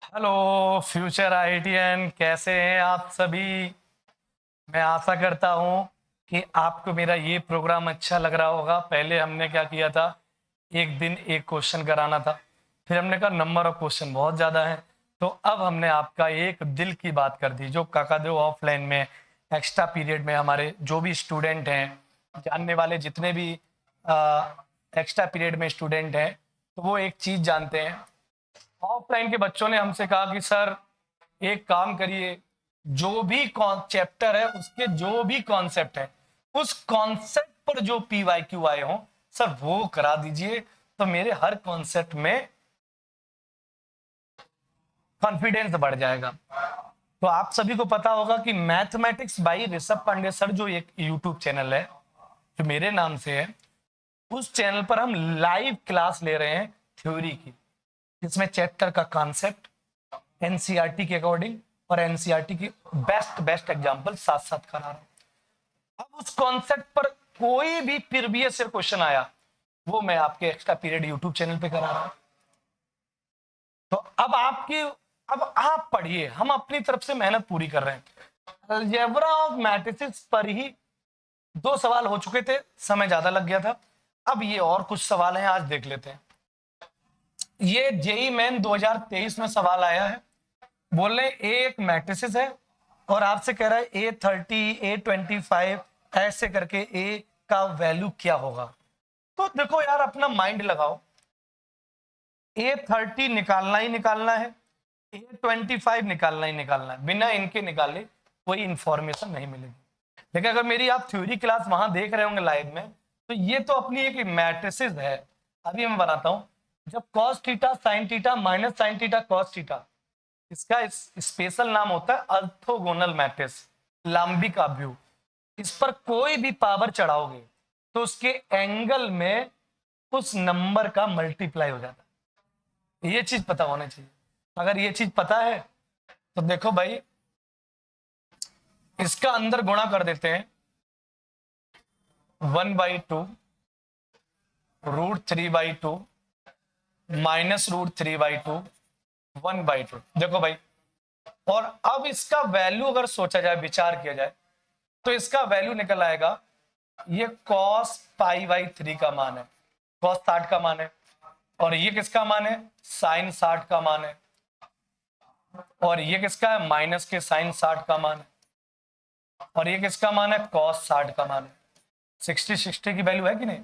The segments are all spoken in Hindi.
हेलो फ्यूचर आईटीएन, कैसे हैं आप सभी। मैं आशा करता हूं कि आपको मेरा ये प्रोग्राम अच्छा लग रहा होगा। पहले हमने क्या किया था, एक दिन एक क्वेश्चन कराना था, फिर हमने कहा नंबर ऑफ क्वेश्चन बहुत ज़्यादा है, तो अब हमने आपका एक दिल की बात कर दी। जो काकादेव ऑफलाइन में एक्स्ट्रा पीरियड में हमारे जो भी स्टूडेंट हैं, जानने वाले जितने भी एक्स्ट्रा पीरियड में स्टूडेंट हैं, तो वो एक चीज़ जानते हैं। ऑफलाइन के बच्चों ने हमसे कहा कि सर एक काम करिए, जो भी चैप्टर है उसके जो भी कॉन्सेप्ट है उस कॉन्सेप्ट पर जो PYQ आए हो सर वो करा दीजिए, तो मेरे हर कॉन्सेप्ट में कॉन्फिडेंस बढ़ जाएगा। तो आप सभी को पता होगा कि mathematics by Rishabh Pandey sir जो एक यूट्यूब चैनल है जो मेरे नाम से है, उस चैनल पर हम लाइव क्लास ले रहे हैं थ्योरी की, जिसमें चैप्टर का कॉन्सेप्ट एनसीईआरटी के अकॉर्डिंग और एनसीईआरटी की बेस्ट बेस्ट एग्जांपल साथ साथ करा रहा हूं। अब उस कॉन्सेप्ट पर कोई भी प्रीवियस ईयर क्वेश्चन आया वो मैं आपके एक्स्ट्रा पीरियड यूट्यूब चैनल पे करा रहा हूं। तो अब आप पढ़िए, हम अपनी तरफ से मेहनत पूरी कर रहे हैं। अलजेब्रा ऑफ मैट्रिसेस पर ही 2 सवाल हो चुके थे, समय ज्यादा लग गया था। अब ये और कुछ सवाल हैं, आज देख लेते हैं। ये जेई मेन 2023 में सवाल आया है। बोल रहे ए एक मैट्रिसेस है और आपसे कह रहा है A30 A25 ऐसे करके ए का वैल्यू क्या होगा। तो देखो यार, अपना माइंड लगाओ। A30 निकालना ही निकालना है, A25 निकालना ही निकालना है, बिना इनके निकाले कोई इंफॉर्मेशन नहीं मिलेगी। लेकिन अगर मेरी आप थ्योरी क्लास वहां देख रहे होंगे लाइव में, तो ये तो अपनी एक मैट्रिसेस है। अभी मैं बनाता हूं। जब cos theta sine theta minus sine theta cos theta, इसका स्पेशल नाम होता है ऑर्थोगोनल मैट्रिक्स, लाम्बिक आव्यूह। इस पर कोई भी पावर चढ़ाओगे तो उसके एंगल में उस नंबर का मल्टीप्लाई हो जाता है। ये चीज पता होना चाहिए। अगर ये चीज पता है तो देखो भाई, इसका अंदर गुणा कर देते हैं 1/2 √3/2 -√3/2 1/2। देखो भाई, और अब इसका वैल्यू अगर सोचा जाए, विचार किया जाए, तो इसका वैल्यू निकल आएगा, ये cos π/3 का मान है, cos 60 का मान है, और ये किसका मान है, sin 60 का मान है, और ये किसका है, माइनस के sin 60 का मान है, और ये किसका मान है, cos 60 का मान है। 60 की वैल्यू है कि नहीं।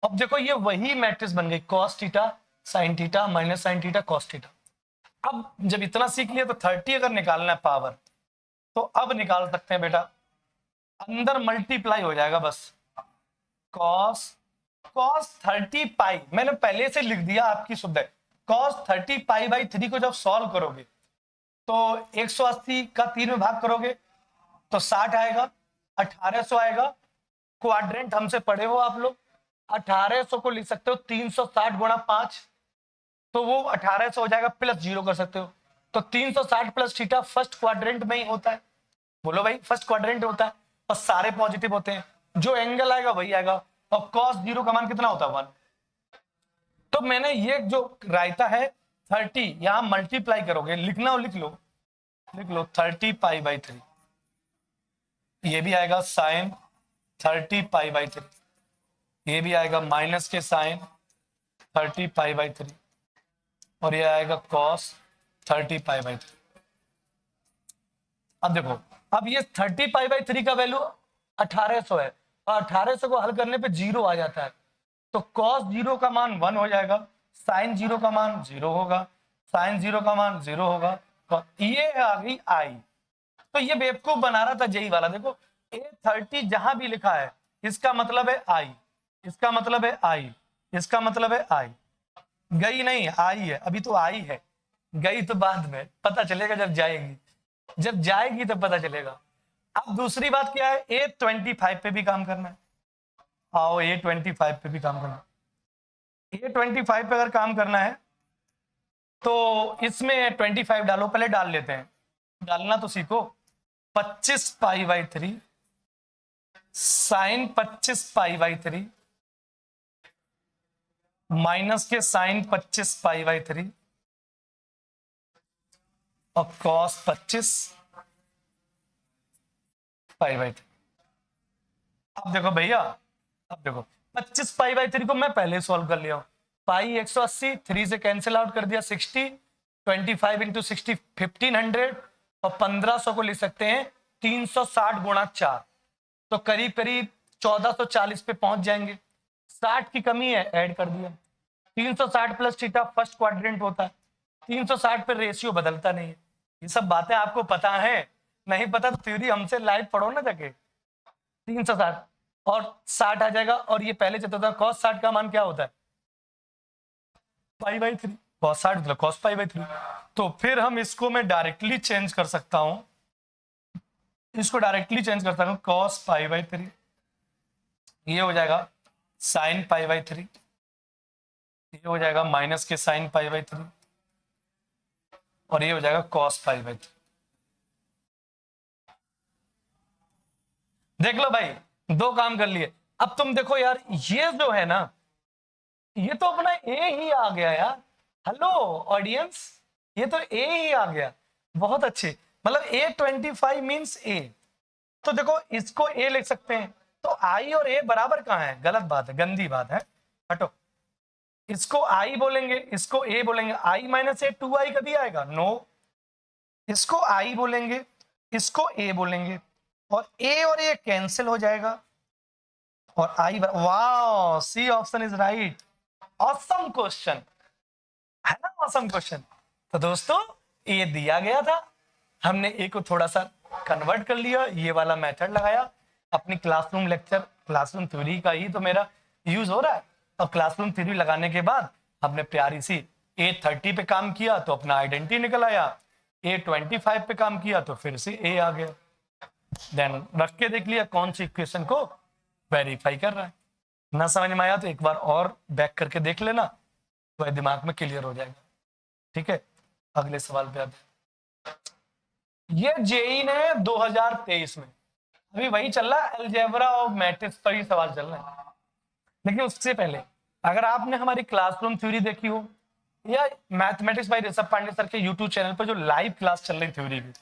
अब देखो ये वही मैट्रिक्स बन गई, cos theta sin theta minus sin theta cos theta. अब जब इतना सीख लिया तो 30 अगर निकालना है पावर, तो अब निकाल सकते हैं बेटा। अंदर मल्टीप्लाई हो जाएगा बस, cos 30 पाई मैंने पहले से लिख दिया आपकी सुविधा। cos 30 π/3 को जब सॉल्व करोगे तो 180 का 3 में भाग करोगे तो 60 आएगा, 1800 आएगा। क्वाड्रेंट हमसे पढ़े हो आप लोग, 1800 को लिख सकते हो 360 गुणा 5, तो वो 1800 हो जाएगा, प्लस 0 कर सकते हो। तो 360 प्लस थीटा फर्स्ट क्वाड्रेंट में ही होता है। बोलो भाई, फर्स्ट क्वाड्रेंट होता है और सारे पॉजिटिव होते हैं, जो एंगल आएगा वही आएगा। और cos 0 का मान कितना होता है, 1। तो मैंने ये जो रायता है 30 यहां मल्टीप्लाई करोगे, लिखना हो लिख लो 30 π/3, ये भी आएगा साइन 30 π/3, ये भी आएगा माइनस के साइन 30 π/3, और ये आएगा cos 30 π/3। अब देखो, अब ये 30 π/3 का वैल्यू 1800 है, और 1800 को हल करने पे 0 आ जाता है, तो cos 0 का मान 1 हो जाएगा, sin 0 का मान 0 होगा, sin 0 का मान 0 होगा। तो ये आ गई आई। तो ये बेवकूफ बना रहा था जेई वाला। देखो A30 जहां भी लिखा है इसका मतलब है आई, इसका मतलब है आई, इसका मतलब है आई। गई नहीं, आई है, अभी तो आई है, गई तो बाद में पता चलेगा जब जाएगी, जब जाएगी तब पता चलेगा। अब दूसरी बात क्या है, A25 पे भी काम करना है। आओ A25 पे भी काम करना है। A25 पे अगर काम करना है तो इसमें 25 डालो, पहले डाल लेते हैं, डालना तो सीखो। 25 π/3 साइन 25 π/3 माइनस के साइन 25 π/3 और cos 25 पाई बाई 3। अब देखो भैया, अब देखो 25 पाई बाई 3 को मैं पहले सॉल्व कर लिया हूं। पाई 180, 3 से कैंसिल आउट कर दिया, 60, 25 इंटू 60 1500, और 1500 को लिख सकते हैं 360 गुणा 4, तो करीब करीब 1440 पे पहुंच जाएंगे। 60 की कमी है, ऐड कर दिया। 360 प्लस थीटा फर्स्ट क्वाड्रेंट होता है, 360 पे रेशियो बदलता नहीं है। ये सब बातें आपको पता है, नहीं पता तो थ्योरी हमसे लाइव पढ़ो ना जाके। 360 और 60 आ जाएगा, और ये पहले चलता था cos 60 का मान क्या होता है, पाई बाई 3, cos 60 मतलब cos पाई बाई 3। तो फिर हम इसको मैं डायरेक्टली चेंज कर सकता हूं, इसको डायरेक्टली चेंज करता हूं, cos पाई बाई 3 ये हो जाएगा sin पाई बाई 3, ये हो जाएगा माइनस के sin पाई बाई 3, और ये हो जाएगा cos पाई बाई 3। देख लो भाई, दो काम कर लिए। अब तुम देखो यार, ये जो है ना, ये तो अपना ए ही आ गया यार। हेलो ऑडियंस, ये तो ए ही आ गया। बहुत अच्छे, मतलब A25 मीन्स ए। तो देखो इसको ए लिख सकते हैं, तो आई और ए बराबर कहाँ है, गलत बात है, गंदी बात है, हटो। इसको आई बोलेंगे, इसको ए बोलेंगे, आई माइनस ए 2i कभी आएगा, नो। इसको आई बोलेंगे, इसको ए बोलेंगे, और ए कैंसिल हो जाएगा, और आई, वाह, C option is right. Awesome question है ना, ऑसम क्वेश्चन। तो दोस्तों ये दिया गया था, हमने ए को थोड़ा सा कन्वर्ट कर लिया, ये वाला मेथड लगाया। अपनी क्लासरूम लेक्चर, क्लासरूम थ्योरी का ही तो मेरा यूज हो रहा है। और क्लासरूम थ्योरी लगाने के बाद हमने प्यारी सी A30 पे काम किया तो अपना आइडेंटिटी निकल आया, A25 पे काम किया तो फिर से ए आ गया। देन रख के देख लिया कौन सी इक्वेशन को वेरीफाई कर रहा है। ना समझ में आया तो एक बार और बैक करके देख लेना, तो दिमाग में क्लियर हो जाएगा। ठीक है, अगले सवाल पे आते। ये जेई ने 2023 में, अभी वही चल रहा है, अलजेब्रा और मैट्रिक्स पर ही सवाल चल रहा है। लेकिन उससे पहले अगर आपने हमारी क्लासरूम थ्योरी देखी हो, या mathematics by Rishabh Pandey sir के यूट्यूब चैनल पर जो लाइव क्लास चल रही थ्योरी की,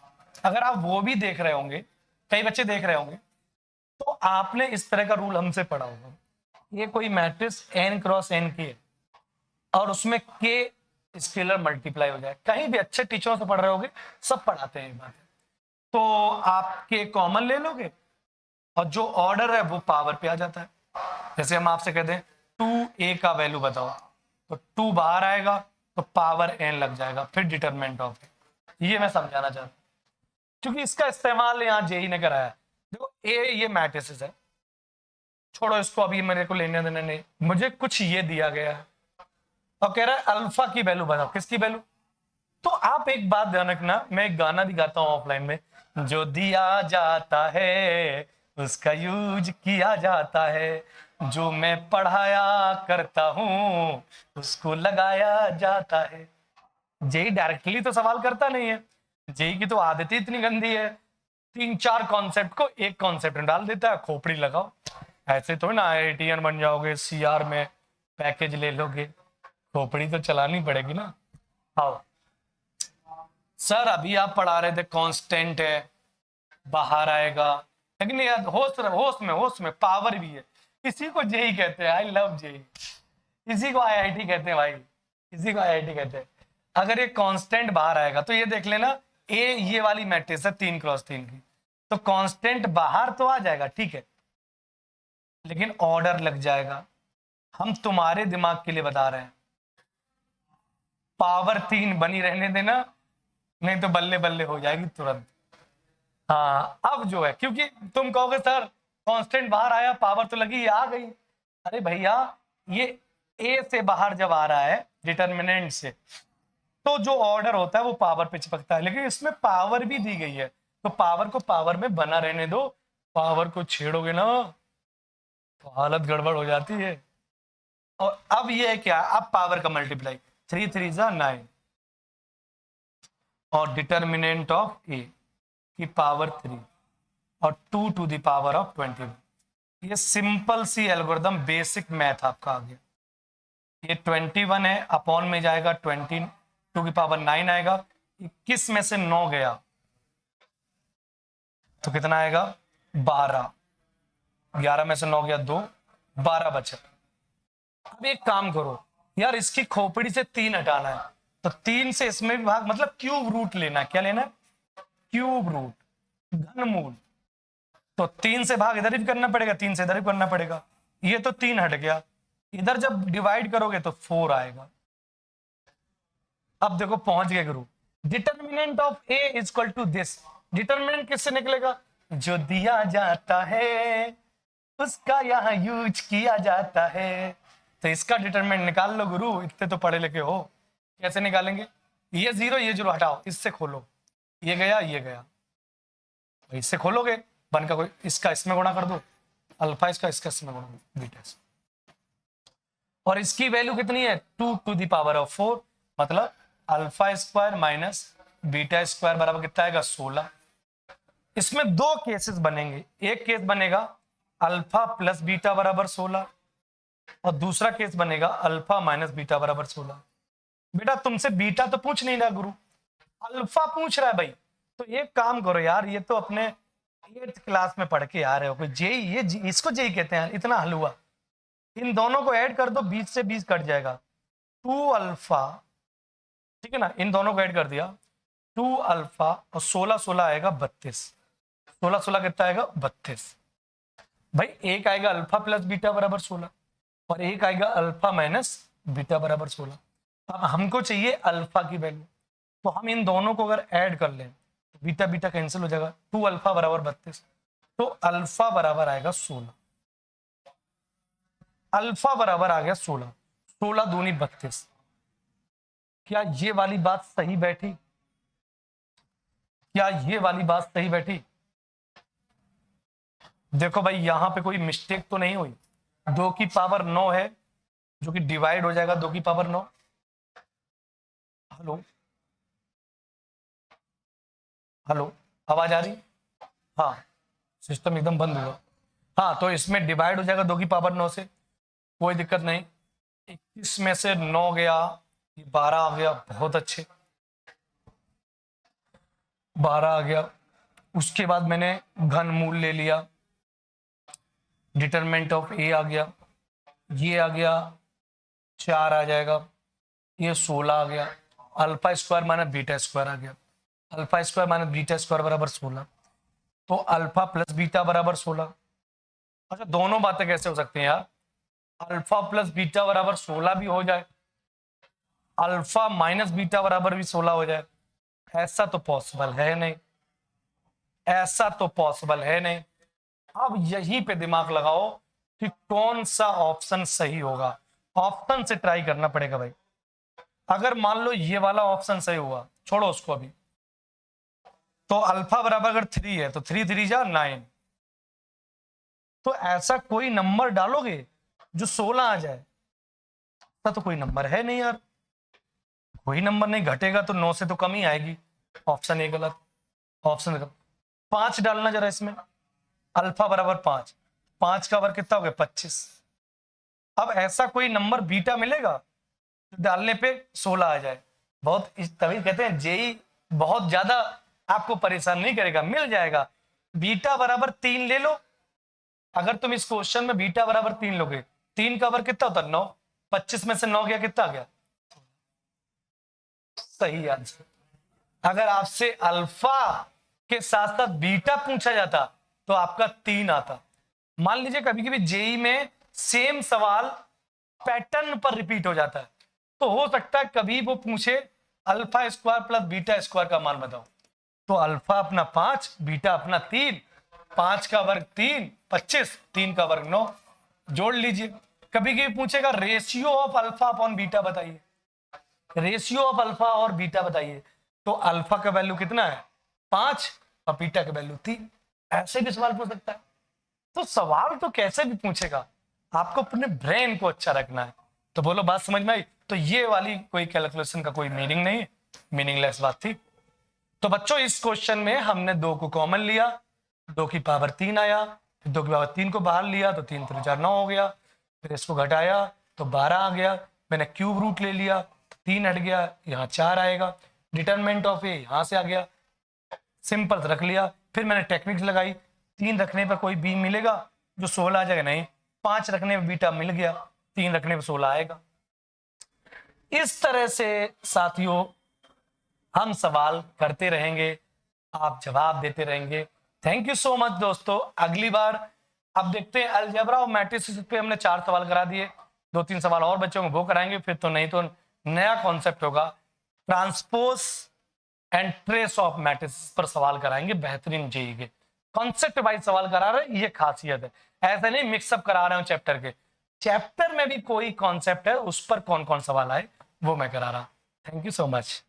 अगर आप वो भी देख रहे होंगे, कई बच्चे देख रहे होंगे, तो आपने इस तरह का रूल हमसे पढ़ा होगा। ये कोई मैट्रिक्स n क्रॉस n की है, और उसमें k स्केलर मल्टीप्लाई हो जाए। कहीं भी अच्छे टीचरों से पढ़ रहे होगे, सब पढ़ाते हैं ये बात। तो आप k कॉमन ले लोगे, और जो ऑर्डर है वो पावर पे आ जाता है। जैसे हम आपसे कहते हैं 2a का वैल्यू बताओ, तो 2 बाहर आएगा तो पावर n लग जाएगा, फिर डिटरमिनेंट ऑफ। ये मैं समझाना चाहता हूँ, क्योंकि इसका इस्तेमाल यहाँ जेई ने कराया है। देखो ए ये मैट्रिसेस है, छोड़ो इसको, अभी मेरे को लेने देने नहीं, मुझे कुछ ये दिया गया है और कह रहा है अल्फा की वैल्यू बताओ। किसकी वैल्यू? तो आप एक बात ध्यान रखना, मैं एक गाना भी गाता हूँ ऑफलाइन में, जो दिया जाता है उसका यूज किया जाता है, जो मैं पढ़ाया करता हूँ उसको लगाया जाता है। जेई डायरेक्टली तो सवाल करता नहीं है, जेई की तो आदत ही इतनी गंदी है, 3-4 कॉन्सेप्ट को एक कॉन्सेप्ट में डाल देता है, खोपड़ी लगाओ। ऐसे तो ना IITian बन जाओगे, CR में पैकेज ले लोगे, खोपड़ी तो चलानी पड़ेगी ना। आओ सर, अभी आप पढ़ा रहे थे कांस्टेंट है, बाहर आएगा, लेकिन यार होश में पावर भी है। इसी को जेई कहते हैं, आई लव जेई। इसी को IIT कहते हैं भाई, इसी को IIT कहते हैं। अगर ये कांस्टेंट बाहर आएगा तो ये देख लेना, ये वाली मैट्रिक्स है 3 क्रॉस 3 की, तो कांस्टेंट बाहर तो आ जाएगा, ठीक है, लेकिन ऑर्डर लग जाएगा। हम तुम्हारे दिमाग के लिए बता रहे हैं, पावर 3 बनी रहने देना, नहीं तो बल्ले बल्ले हो जाएगी तुरंत। हाँ, अब जो है, क्योंकि तुम कहोगे सर कांस्टेंट बाहर आया, पावर तो लगी, आ गई। अरे भैया, ये ए से बाहर जब आ रहा है डिटर्मिनेंट से, तो जो ऑर्डर होता है वो पावर पे चिपकता है, लेकिन इसमें पावर भी दी गई है, तो पावर को पावर में बना रहने दो। पावर को छेड़ोगे ना तो हालत गड़बड़ हो जाती है। और अब ये है क्या, अब पावर का मल्टीप्लाई, 3 3 9, और डिटर्मिनेंट ऑफ ए की पावर 3, और 2 टू द पावर ऑफ 21। ये सिंपल सी एल्गोरिथम, बेसिक मैथ आपका आ गया। ये 21 है, अपॉन में जाएगा 20 टू की पावर 9 आएगा, 21 में से 9 गया तो कितना आएगा 12। 11 में से 9 गया 2, 12 बचा। अब एक काम करो यार, इसकी खोपड़ी से 3 हटाना है, तो 3 से इसमें भी भाग, मतलब क्यूब रूट लेना है। क्या लेना है? क्यूब रूट, घनमूल। तो 3 से भाग इधर भी करना पड़ेगा, 3 से इधर भी करना पड़ेगा। ये तो 3 हट गया, इधर जब डिवाइड करोगे तो 4 आएगा। अब देखो पहुंच गए गुरु। Determinant of A is equal to this. Determinant किससे निकलेगा? जो दिया जाता है उसका यहाँ यूज किया जाता है। तो इसका डिटरमिनेंट निकाल लो गुरु, इतने तो पढ़े लिखे हो। कैसे निकालेंगे? ये 0 ये 0 हटाओ, इससे खोलो, ये गया ये गया, इससे खोलोगे 1 का कोई, इसका इसमें गुणा कर दो, अल्फा इसका इसमें गुणा बीटा। और इसकी वैल्यू कितनी है? 2 टू द पावर ऑफ 4, मतलब alpha square minus beta square बराबर कितना आएगा? 16। इसमें 2 केसेस बनेंगे। एक केस बनेगा अल्फा प्लस बीटा बराबर 16 और दूसरा केस बनेगा अल्फा माइनस बीटा बराबर 16। बेटा तुमसे बीटा तो पूछ नहीं रहा गुरु, अल्फा पूछ रहा है भाई। तो एक काम करो यार, ये तो अपने 8th क्लास में पढ़ के आ रहे हो, कोई जेई, ये इसको जेई कहते हैं, इतना हलवा। इन दोनों को ऐड कर दो, 20 से 20 कट जाएगा, 2 अल्फा, ठीक है ना। इन दोनों को ऐड कर दिया, 2 अल्फा और 16 16 आएगा 32। 16 16 कितना आएगा? 32। भाई एक आएगा अल्फा प्लस बीटा बराबर 16 और एक आएगा अल्फा माइनस बीटा बराबर 16। अब हमको चाहिए अल्फा की वैल्यू, तो हम इन दोनों को अगर ऐड कर लें तो बीटा बीटा कैंसिल हो जाएगा, 2 अल्फा बराबर 32, तो अल्फा बराबर आएगा 16। अल्फा बराबर आ गया 16, 16 दूनी 32। क्या ये वाली बात सही बैठी? क्या ये वाली बात सही बैठी? देखो भाई यहां पे कोई मिस्टेक तो नहीं हुई। 2 की पावर 9 है जो कि डिवाइड हो जाएगा 2 की पावर 9। हेलो हेलो, आवाज आ रही? हाँ, सिस्टम एकदम बंद हुआ। हाँ, तो इसमें डिवाइड हो जाएगा 2 की पावर 9 से, कोई दिक्कत नहीं। 21 में से 9 गया, 12 आ गया, बहुत अच्छे, 12 आ गया। उसके बाद मैंने घन मूल ले लिया, डिटरमिनेंट ऑफ ए आ गया, ये आ गया 4 आ जाएगा, ये 16 आ गया, alpha square minus beta square आ गया, alpha square minus beta square बराबर 16, तो अल्फा प्लस बीटा बराबर 16। अच्छा दोनों बातें कैसे हो सकती हैं यार? अल्फा प्लस बीटा बराबर 16 भी हो जाए, अल्फा माइनस बीटा बराबर भी 16 हो जाए, ऐसा तो पॉसिबल है नहीं, ऐसा तो पॉसिबल है नहीं। अब यहीं पे दिमाग लगाओ कि कौन सा ऑप्शन सही होगा। ऑप्शन से ट्राई करना पड़ेगा भाई। अगर मान लो ये वाला ऑप्शन सही हुआ, छोड़ो उसको अभी, तो अल्फा बराबर अगर 3 है तो 3 3 जा 9, तो ऐसा कोई नंबर डालोगे जो 16 आ जाए? ऐसा तो कोई नंबर है नहीं यार, कोई नंबर नहीं घटेगा तो 9 से तो कम ही आएगी। ऑप्शन ए गलत, ऑप्शन गलत। 5 डालना जरा इसमें, अल्फा बराबर 5, 5 का वर्ग कितना हो गया? 25। अब ऐसा कोई नंबर बीटा मिलेगा तो डालने पे 16 आ जाए? बहुत, तभी कहते हैं जेई बहुत ज्यादा आपको परेशान नहीं करेगा, मिल जाएगा। बीटा बराबर 3 ले लो, अगर तुम इस क्वेश्चन में बीटा बराबर 3 लोगे, 3 का वर्ग कितना होता है? 9, 25 में से 9 गया, कितना गया? सही आंसर। अगर आपसे अल्फा के साथ साथ बीटा पूछा जाता तो आपका 3 आता। मान लीजिए कभी कभी जेई में सेम सवाल पैटर्न पर रिपीट हो जाता है, तो हो सकता है कभी वो पूछे alpha square plus beta square का मान बताओ, तो अल्फा अपना 5, बीटा अपना 3, 5 का वर्ग 3, 25, 3 का वर्ग 9, जोड़ लीजिए। कभी कभी पूछेगा ratio of alpha upon beta बताइए, रेशियो ऑफ अल्फा और बीटा बताइए, तो अल्फा का वैल्यू कितना है? 5 और बीटा का वैल्यू 3। ऐसे भी सवाल पूछ सकता है। तो सवाल तो कैसे भी पूछेगा, आपको अपने ब्रेन को अच्छा रखना है। तो बोलो बात समझ में आई? तो ये वाली कोई कैलकुलेशन का कोई मीनिंग नहीं, मीनिंगलेस बात थी। तो बच्चों इस क्वेश्चन में हमने 2 को कॉमन लिया, 2 की पावर 3 आया, फिर 2 की पावर 3 को बाहर लिया तो 3 3 4 9 हो गया, फिर इसको घटाया तो 12 आ गया, मैंने क्यूब रूट ले लिया, 3 हट गया, यहाँ 4 आएगा, डिटरमिनेंट ऑफ ए यहां से आ गया, सिंपल रख लिया। फिर मैंने टेक्निक्स लगाई, 3 रखने पर कोई बी मिलेगा जो 16 आ जाएगा, नहीं 5 रखने पर बीटा मिल गया, 3 रखने पर 16 आएगा। इस तरह से साथियों हम सवाल करते रहेंगे, आप जवाब देते रहेंगे। थैंक यू सो मच दोस्तों। अगली बार अब देखते हैं अलजेब्रा और मैट्रिसेस पे हमने 4 सवाल करा दिए, 2-3 सवाल और बच्चों को वो कराएंगे, फिर तो नहीं तो नया कॉन्सेप्ट होगा, transpose and trace of matrices पर सवाल कराएंगे। बेहतरीन जेई के कॉन्सेप्ट वाइज सवाल करा रहे हैं, ये खासियत है। ऐसा नहीं मिक्सअप करा रहे हो चैप्टर के, चैप्टर में भी कोई कॉन्सेप्ट है उस पर कौन कौन सवाल आए वो मैं करा रहा। Thank you so much.